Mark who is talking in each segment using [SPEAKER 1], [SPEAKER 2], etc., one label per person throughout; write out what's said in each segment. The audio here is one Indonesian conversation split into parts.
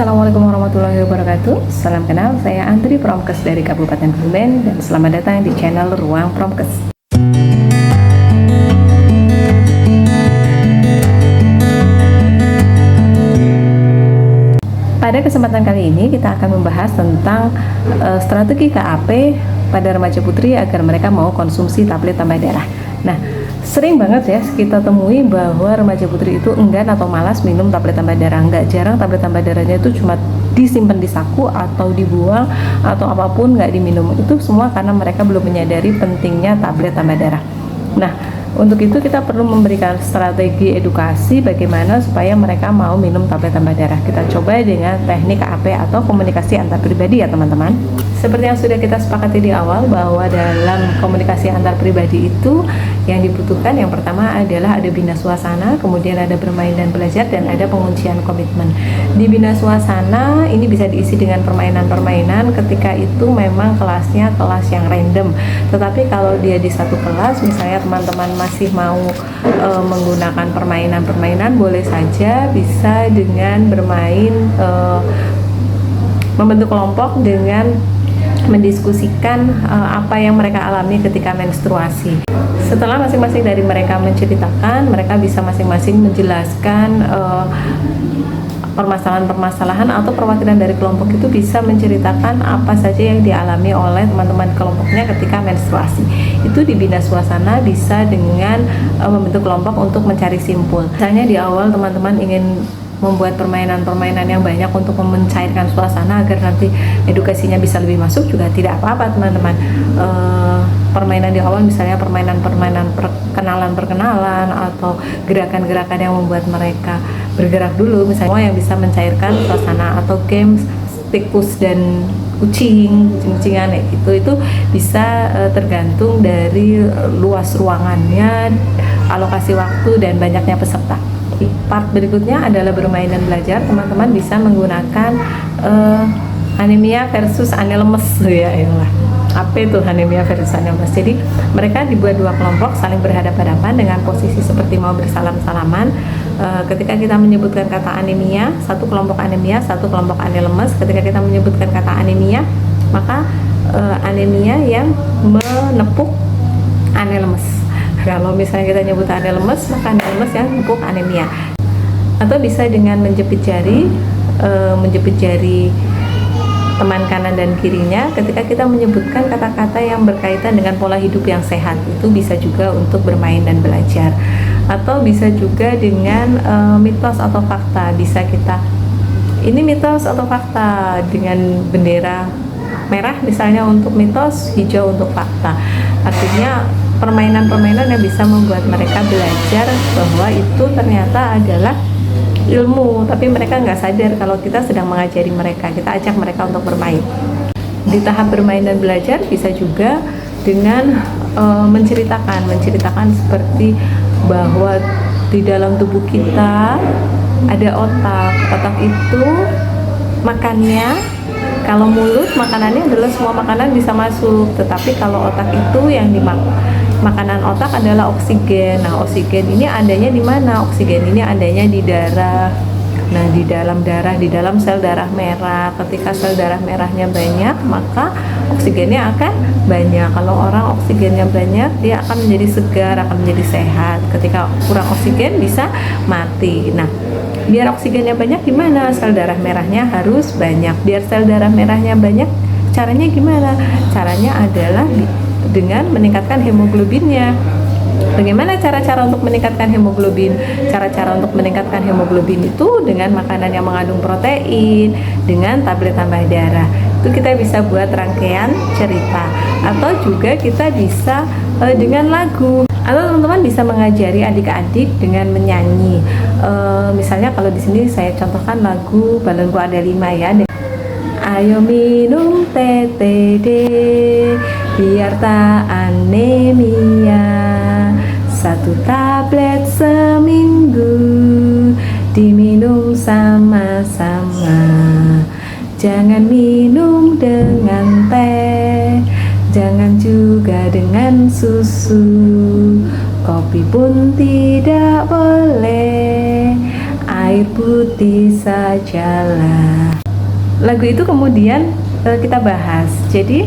[SPEAKER 1] Assalamualaikum warahmatullahi wabarakatuh. Salam kenal, saya Andri Promkes dari Kabupaten Kebumen dan selamat datang di channel Ruang Promkes. Pada kesempatan kali ini kita akan membahas tentang strategi KAP pada remaja putri agar mereka mau konsumsi tablet tambah darah. Nah, sering banget ya kita temui bahwa remaja putri itu enggan atau malas minum tablet tambah darah. Nggak jarang tablet tambah darahnya itu cuma disimpan di saku atau dibuang atau apapun, nggak diminum. Itu semua karena mereka belum menyadari pentingnya tablet tambah darah. Nah, untuk itu kita perlu memberikan strategi edukasi bagaimana supaya mereka mau minum tablet tambah darah. Kita coba dengan teknik KAP atau komunikasi antar pribadi ya teman-teman. Seperti yang sudah kita sepakati di awal bahwa dalam komunikasi antar pribadi itu yang dibutuhkan yang pertama adalah ada bina suasana, kemudian ada bermain dan belajar, dan ada penguncian komitmen. Di bina suasana ini bisa diisi dengan permainan-permainan ketika itu memang kelasnya kelas yang random. Tetapi kalau dia di satu kelas, misalnya teman-teman masih mau menggunakan permainan-permainan, boleh saja bisa dengan bermain membentuk kelompok dengan mendiskusikan apa yang mereka alami ketika menstruasi. Setelah masing-masing dari mereka menceritakan, mereka bisa masing-masing menjelaskan permasalahan-permasalahan atau perwakilan dari kelompok itu bisa menceritakan apa saja yang dialami oleh teman-teman kelompoknya ketika menstruasi. Itu dibina suasana bisa dengan membentuk kelompok untuk mencari simpul. Misalnya di awal teman-teman ingin membuat permainan-permainan yang banyak untuk mencairkan suasana agar nanti edukasinya bisa lebih masuk, juga tidak apa-apa teman-teman. Permainan di awal misalnya permainan-permainan perkenalan atau gerakan-gerakan yang membuat mereka bergerak dulu, misalnya yang bisa mencairkan suasana, atau games tikus dan kucing, cing-cingan itu bisa tergantung dari luas ruangannya, alokasi waktu, dan banyaknya peserta. Part berikutnya adalah bermain dan belajar. Teman-teman bisa menggunakan anemia versus anelemes ya. Apa itu anemia versus anelemes? Jadi mereka dibuat dua kelompok saling berhadapan-hadapan dengan posisi seperti mau bersalam-salaman. Ketika kita menyebutkan kata anemia, satu kelompok anemia, satu kelompok anelemes. Ketika kita menyebutkan kata anemia, maka anemia yang menepuk anelemes. Kalau misalnya kita nyebut anelemes, maka anelemes yang menepuk anemia. Atau bisa dengan menjepit jari teman kanan dan kirinya ketika kita menyebutkan kata-kata yang berkaitan dengan pola hidup yang sehat. Itu bisa juga untuk bermain dan belajar. Atau bisa juga dengan mitos atau fakta. Bisa kita, ini mitos atau fakta, dengan bendera merah misalnya untuk mitos, hijau untuk fakta. Artinya permainan-permainan yang bisa membuat mereka belajar bahwa itu ternyata adalah ilmu, tapi mereka nggak sadar kalau kita sedang mengajari mereka. Kita ajak mereka untuk bermain. Di tahap bermain dan belajar bisa juga dengan menceritakan seperti bahwa di dalam tubuh kita ada otak. Otak itu makannya, kalau mulut makanannya adalah semua makanan bisa masuk, tetapi kalau otak itu yang makanan otak adalah oksigen. Nah, oksigen ini adanya di mana? Oksigen ini adanya di darah. Nah, di dalam darah, di dalam sel darah merah. Ketika sel darah merahnya banyak, maka oksigennya akan banyak. Kalau orang oksigennya banyak, dia akan menjadi segar, akan menjadi sehat. Ketika kurang oksigen bisa mati. Nah, biar oksigennya banyak gimana? Sel darah merahnya harus banyak. Biar sel darah merahnya banyak, caranya gimana? Caranya adalah dengan meningkatkan hemoglobinnya. Bagaimana cara-cara untuk meningkatkan hemoglobin? Cara-cara untuk meningkatkan hemoglobin itu dengan makanan yang mengandung protein, dengan tablet tambah darah. Itu kita bisa buat rangkaian cerita, atau juga kita bisa dengan lagu. Atau teman-teman bisa mengajari adik-adik dengan menyanyi. Misalnya kalau di sini saya contohkan lagu Balonku Ada 5 ya. Ayo minum TTD biar tak anemia, 1 tablet seminggu diminum sama-sama. Jangan minum dengan teh, jangan juga dengan susu, kopi pun tidak boleh, air putih sajalah. Lagu itu kemudian kita bahas. Jadi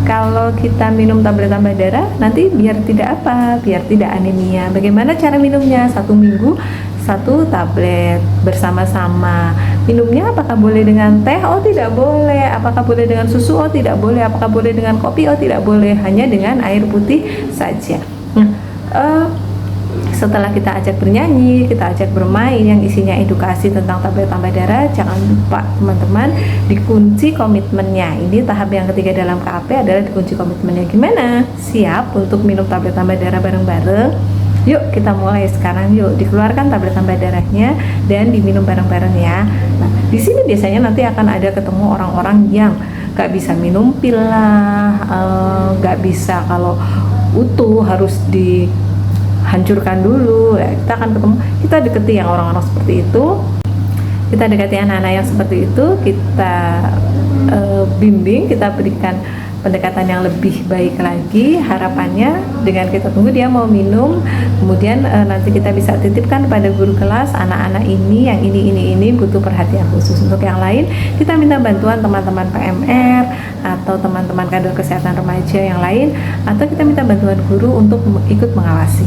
[SPEAKER 1] kalau kita minum tablet tambah darah, nanti biar tidak apa? Biar tidak anemia. Bagaimana cara minumnya? 1 minggu 1 tablet bersama-sama. Minumnya apakah boleh dengan teh? Oh tidak boleh. Apakah boleh dengan susu? Oh tidak boleh. Apakah boleh dengan kopi? Oh tidak boleh. Hanya dengan air putih saja. Setelah kita ajak bernyanyi, kita ajak bermain yang isinya edukasi tentang tablet tambah darah, jangan lupa teman-teman dikunci komitmennya. Ini tahap yang ketiga dalam KAP adalah dikunci komitmennya. Gimana? Siap untuk minum tablet tambah darah bareng-bareng? Yuk kita mulai sekarang, yuk dikeluarkan tablet tambah darahnya dan diminum bareng-bareng ya. Nah, di sini biasanya nanti akan ada ketemu orang-orang yang gak bisa minum pil lah, gak bisa kalau utuh harus dihancurkan dulu ya. Kita akan ketemu, kita deketi yang orang-orang seperti itu, kita dekati anak-anak yang seperti itu, kita bimbing, kita berikan pendekatan yang lebih baik lagi. Harapannya dengan kita tunggu dia mau minum, kemudian nanti kita bisa titipkan pada guru kelas, anak-anak ini yang ini butuh perhatian khusus. Untuk yang lain kita minta bantuan teman-teman PMR atau teman-teman kader kesehatan remaja yang lain, atau kita minta bantuan guru untuk ikut mengawasi.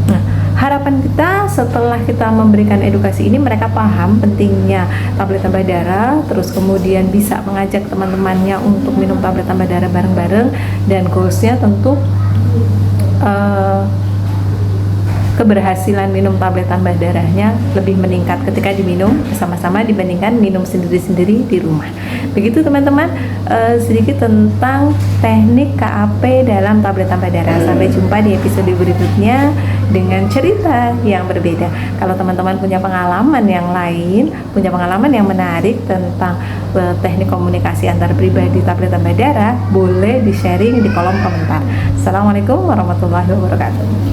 [SPEAKER 1] Nah, harapan kita setelah kita memberikan edukasi ini, mereka paham pentingnya tablet tambah darah, terus kemudian bisa mengajak teman-temannya untuk minum tablet tambah darah bareng-bareng, dan goalsnya tentu keberhasilan minum tablet tambah darahnya lebih meningkat ketika diminum bersama-sama dibandingkan minum sendiri-sendiri di rumah. Begitu teman-teman, sedikit tentang teknik KAP dalam tablet tambah darah. Sampai jumpa di episode berikutnya dengan cerita yang berbeda. Kalau teman-teman punya pengalaman yang lain, punya pengalaman yang menarik tentang teknik komunikasi antar pribadi tablet tambah darah, boleh di-sharing di kolom komentar. Assalamualaikum warahmatullahi wabarakatuh.